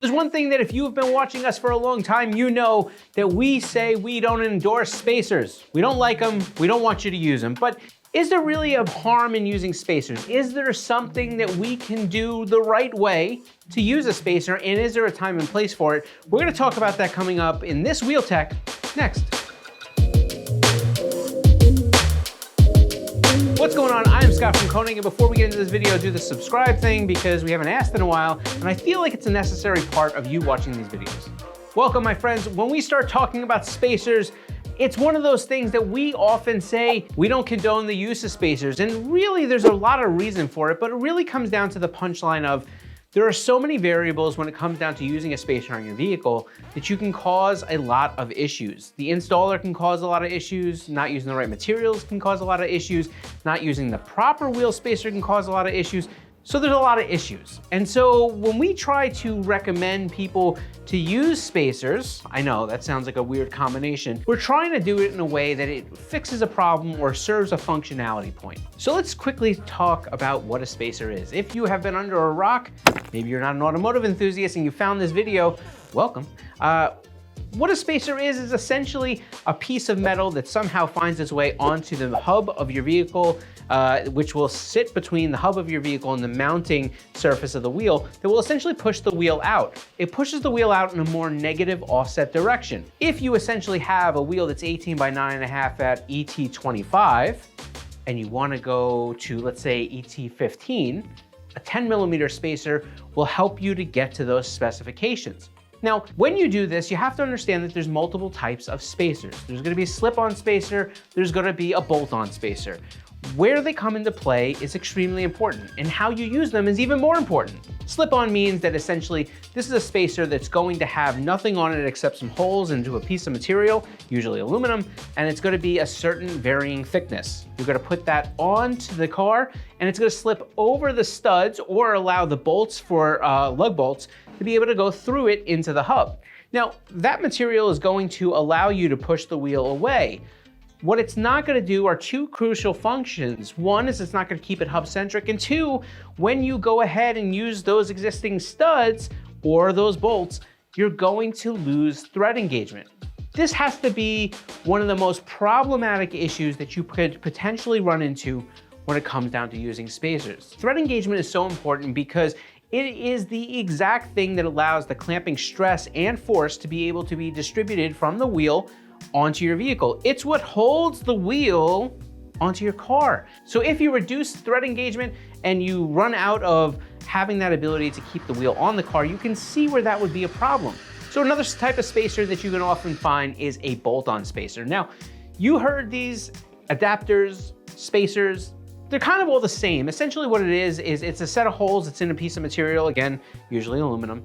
There's one thing that if you've been watching us for a long time, you know that we say we don't endorse spacers. We don't like them, we don't want you to use them. But is there really a harm in using spacers? Is there something that we can do the right way to use a spacer, and is there a time and place for it? We're gonna talk about that coming up in this Wheel Tech next. What's going on? I'm Scott from Koenig, and before we get into this video, do the subscribe thing because we haven't asked in a while, and I feel like it's a necessary part of you watching these videos. Welcome, my friends. When we start talking about spacers, it's one of those things that we often say we don't condone the use of spacers, and really there's a lot of reason for it, but it really comes down to the punchline of there are so many variables when it comes down to using a spacer on your vehicle that you can cause a lot of issues. The installer can cause a lot of issues, not using the right materials can cause a lot of issues, not using the proper wheel spacer can cause a lot of issues. So there's a lot of issues. And so when we try to recommend people to use spacers, I know that sounds like a weird combination, we're trying to do it in a way that it fixes a problem or serves a functionality point. So let's quickly talk about what a spacer is. If you have been under a rock, maybe you're not an automotive enthusiast and you found this video, welcome. What a spacer is essentially a piece of metal that somehow finds its way onto the hub of your vehicle, which will sit between the hub of your vehicle and the mounting surface of the wheel that will essentially push the wheel out. It pushes the wheel out in a more negative offset direction. If you essentially have a wheel that's 18 by 9.5 at ET25, and you want to go to, let's say, ET15, a 10mm spacer will help you to get to those specifications. Now, when you do this, you have to understand that there's multiple types of spacers. There's gonna be a slip-on spacer, there's gonna be a bolt-on spacer. Where they come into play is extremely important, and how you use them is even more important. Slip-on means that essentially this is a spacer that's going to have nothing on it except some holes into a piece of material, usually aluminum, and it's gonna be a certain varying thickness. You're gonna put that onto the car, and it's gonna slip over the studs or allow the bolts for lug bolts to be able to go through it into the hub. Now, that material is going to allow you to push the wheel away. What it's not gonna do are two crucial functions. One is it's not gonna keep it hub-centric, and two, when you go ahead and use those existing studs or those bolts, you're going to lose thread engagement. This has to be one of the most problematic issues that you could potentially run into when it comes down to using spacers. Thread engagement is so important because it is the exact thing that allows the clamping stress and force to be able to be distributed from the wheel onto your vehicle. It's what holds the wheel onto your car. So if you reduce thread engagement and you run out of having that ability to keep the wheel on the car, you can see where that would be a problem. So another type of spacer that you can often find is a bolt-on spacer. Now, you heard these adapters, spacers, they're kind of all the same. Essentially what it is it's a set of holes that's in a piece of material, again, usually aluminum,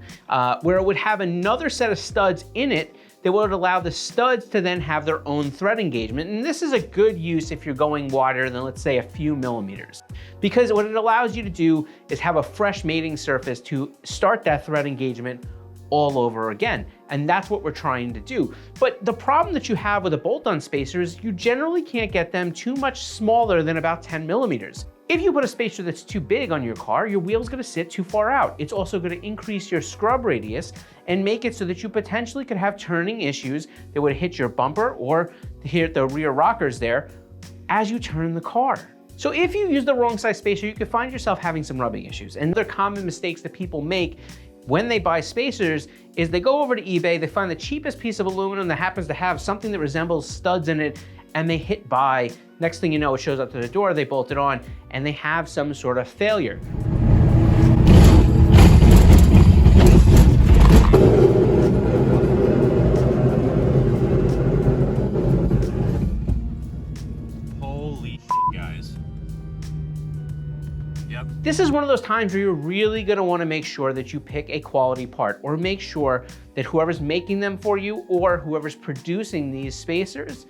where it would have another set of studs in it that would allow the studs to then have their own thread engagement. And this is a good use if you're going wider than, let's say, a few millimeters. Because what it allows you to do is have a fresh mating surface to start that thread engagement all over again. And that's what we're trying to do. But the problem that you have with a bolt-on spacer is you generally can't get them too much smaller than about 10mm. If you put a spacer that's too big on your car, your wheel's gonna sit too far out. It's also gonna increase your scrub radius and make it so that you potentially could have turning issues that would hit your bumper or hit the rear rockers there as you turn the car. So if you use the wrong size spacer, you could find yourself having some rubbing issues. And other common mistakes that people make when they buy spacers is they go over to eBay, they find the cheapest piece of aluminum that happens to have something that resembles studs in it, and they hit buy. Next thing you know, it shows up to the door, they bolt it on, and they have some sort of failure. Holy shit, guys. Yep. This is one of those times where you're really gonna wanna make sure that you pick a quality part, or make sure that whoever's making them for you or whoever's producing these spacers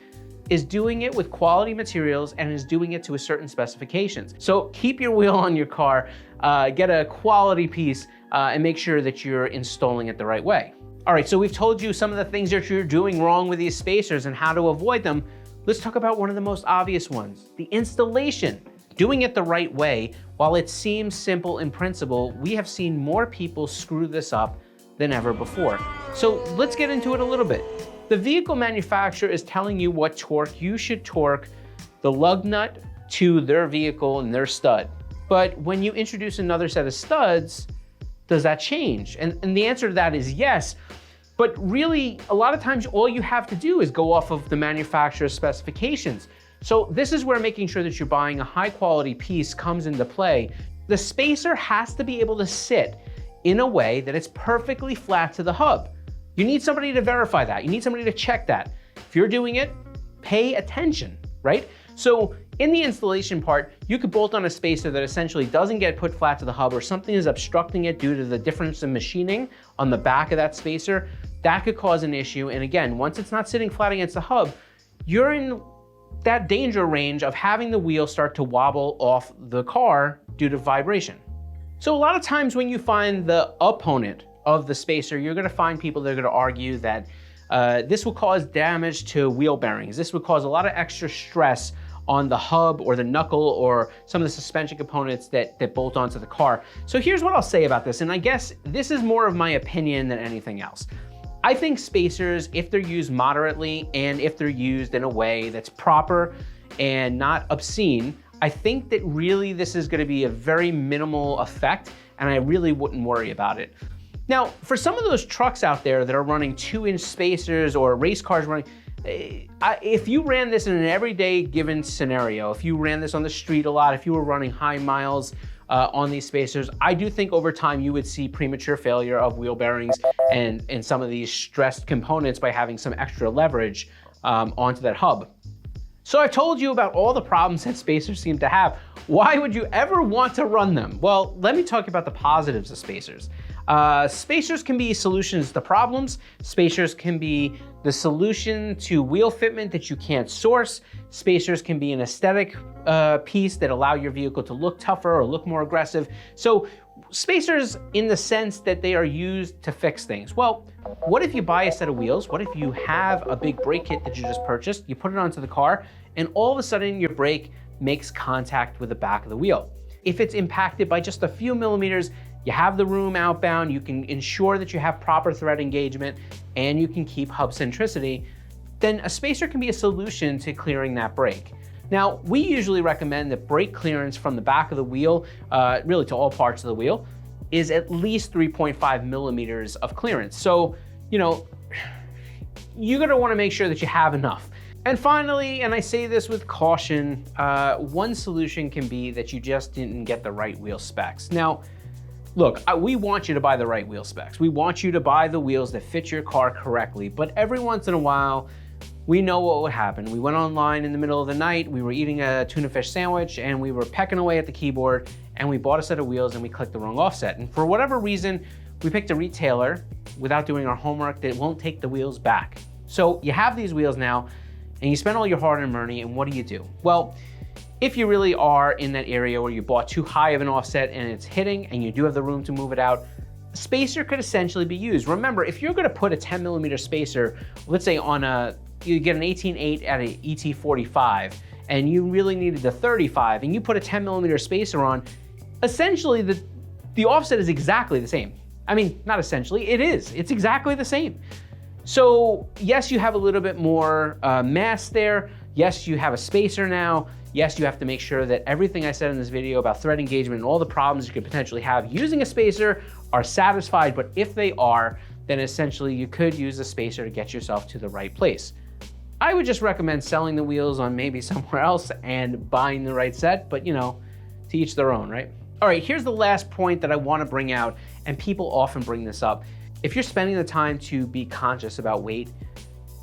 is doing it with quality materials and is doing it to a certain specifications. So keep your wheel on your car, get a quality piece, and make sure that you're installing it the right way. All right, so we've told you some of the things that you're doing wrong with these spacers and how to avoid them. Let's talk about one of the most obvious ones, the installation. Doing it the right way, while it seems simple in principle, we have seen more people screw this up than ever before. So let's get into it a little bit. The vehicle manufacturer is telling you what torque you should torque the lug nut to their vehicle and their stud. But when you introduce another set of studs, does that change? And the answer to that is yes. But really, a lot of times all you have to do is go off of the manufacturer's specifications. So this is where making sure that you're buying a high quality piece comes into play. The spacer has to be able to sit in a way that it's perfectly flat to the hub. You need somebody to verify that. You need somebody to check that. If you're doing it, pay attention, right? So in the installation part, you could bolt on a spacer that essentially doesn't get put flat to the hub, or something is obstructing it due to the difference in machining on the back of that spacer. That could cause an issue. And again, once it's not sitting flat against the hub, you're in that danger range of having the wheel start to wobble off the car due to vibration. So a lot of times when you find the opponent of the spacer, you're gonna find people that are gonna argue that this will cause damage to wheel bearings. This would cause a lot of extra stress on the hub or the knuckle or some of the suspension components that bolt onto the car. So here's what I'll say about this, and I guess this is more of my opinion than anything else. I think spacers, if they're used moderately and if they're used in a way that's proper and not obscene, I think that really this is gonna be a very minimal effect, and I really wouldn't worry about it. Now, for some of those trucks out there that are running 2-inch spacers or race cars running, if you ran this in an everyday given scenario, if you ran this on the street a lot, if you were running high miles on these spacers, I do think over time you would see premature failure of wheel bearings and some of these stressed components by having some extra leverage onto that hub. So I've told you about all the problems that spacers seem to have. Why would you ever want to run them? Well, let me talk about the positives of spacers. Spacers can be solutions to problems. Spacers can be the solution to wheel fitment that you can't source. Spacers can be an aesthetic piece that allow your vehicle to look tougher or look more aggressive. So spacers in the sense that they are used to fix things. Well, what if you buy a set of wheels? What if you have a big brake kit that you just purchased, you put it onto the car, and all of a sudden your brake makes contact with the back of the wheel? If it's impacted by just a few millimeters, you have the room outbound, you can ensure that you have proper thread engagement, and you can keep hub centricity, then a spacer can be a solution to clearing that brake. Now, we usually recommend that brake clearance from the back of the wheel, really to all parts of the wheel, is at least 3.5 millimeters of clearance. So, you know, you're gonna wanna make sure that you have enough. And finally, and I say this with caution, one solution can be that you just didn't get the right wheel specs. Now, look, we want you to buy the right wheel specs. We want you to buy the wheels that fit your car correctly, but every once in a while, we know what would happen. We went online in the middle of the night, we were eating a tuna fish sandwich, and we were pecking away at the keyboard, and we bought a set of wheels and we clicked the wrong offset. And for whatever reason, we picked a retailer without doing our homework that won't take the wheels back. So you have these wheels now, and you spend all your hard-earned money, and what do? Well, if you really are in that area where you bought too high of an offset and it's hitting and you do have the room to move it out, a spacer could essentially be used. Remember, if you're gonna put a 10 millimeter spacer, let's say on you get an 18.8 at an ET45, and you really needed the 35, and you put a 10 millimeter spacer on, essentially the offset is exactly the same. I mean, not essentially, it is. It's exactly the same. So yes, you have a little bit more mass there. Yes, you have a spacer now. Yes, you have to make sure that everything I said in this video about thread engagement and all the problems you could potentially have using a spacer are satisfied, but if they are, then essentially you could use a spacer to get yourself to the right place. I would just recommend selling the wheels on maybe somewhere else and buying the right set, but you know, to each their own, right? All right, here's the last point that I want to bring out, and people often bring this up. If you're spending the time to be conscious about weight,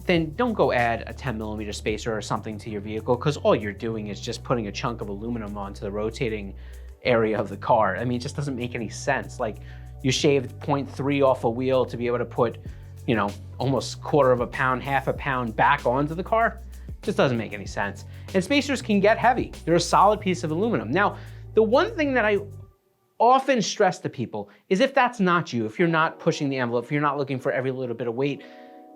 then don't go add a 10 millimeter spacer or something to your vehicle, because all you're doing is just putting a chunk of aluminum onto the rotating area of the car. I mean, it just doesn't make any sense. Like, you shaved 0.3 off a wheel to be able to put, you know, almost quarter of a pound, half a pound back onto the car. Just doesn't make any sense. And spacers can get heavy. They're a solid piece of aluminum. Now, the one thing that I often stress to people is if that's not you, if you're not pushing the envelope, if you're not looking for every little bit of weight,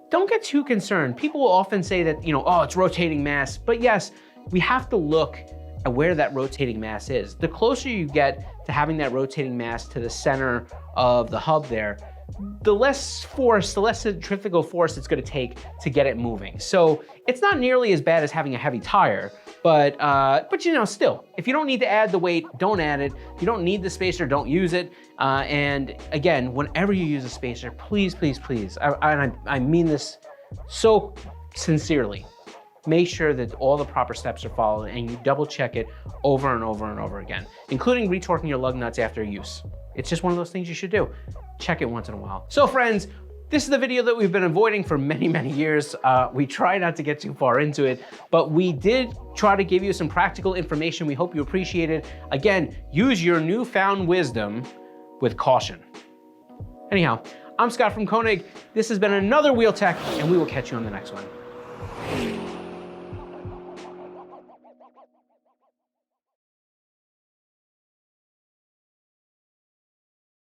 don't get too concerned. People will often say that, you know, oh, it's rotating mass. But yes, we have to look at where that rotating mass is. The closer you get to having that rotating mass to the center of the hub there, the less force, the less centrifugal force it's gonna take to get it moving. So it's not nearly as bad as having a heavy tire, but you know, still, if you don't need to add the weight, don't add it. If you don't need the spacer, don't use it. And again, whenever you use a spacer, please, please, please, I mean this so sincerely, make sure that all the proper steps are followed and you double check it over and over and over again, including retorquing your lug nuts after use. It's just one of those things you should do. Check it once in a while. So friends, this is the video that we've been avoiding for many, many years. We try not to get too far into it, but we did try to give you some practical information. We hope you appreciate it. Again, use your newfound wisdom with caution. Anyhow, I'm Scott from Koenig. This has been another Wheel Tech, and we will catch you on the next one.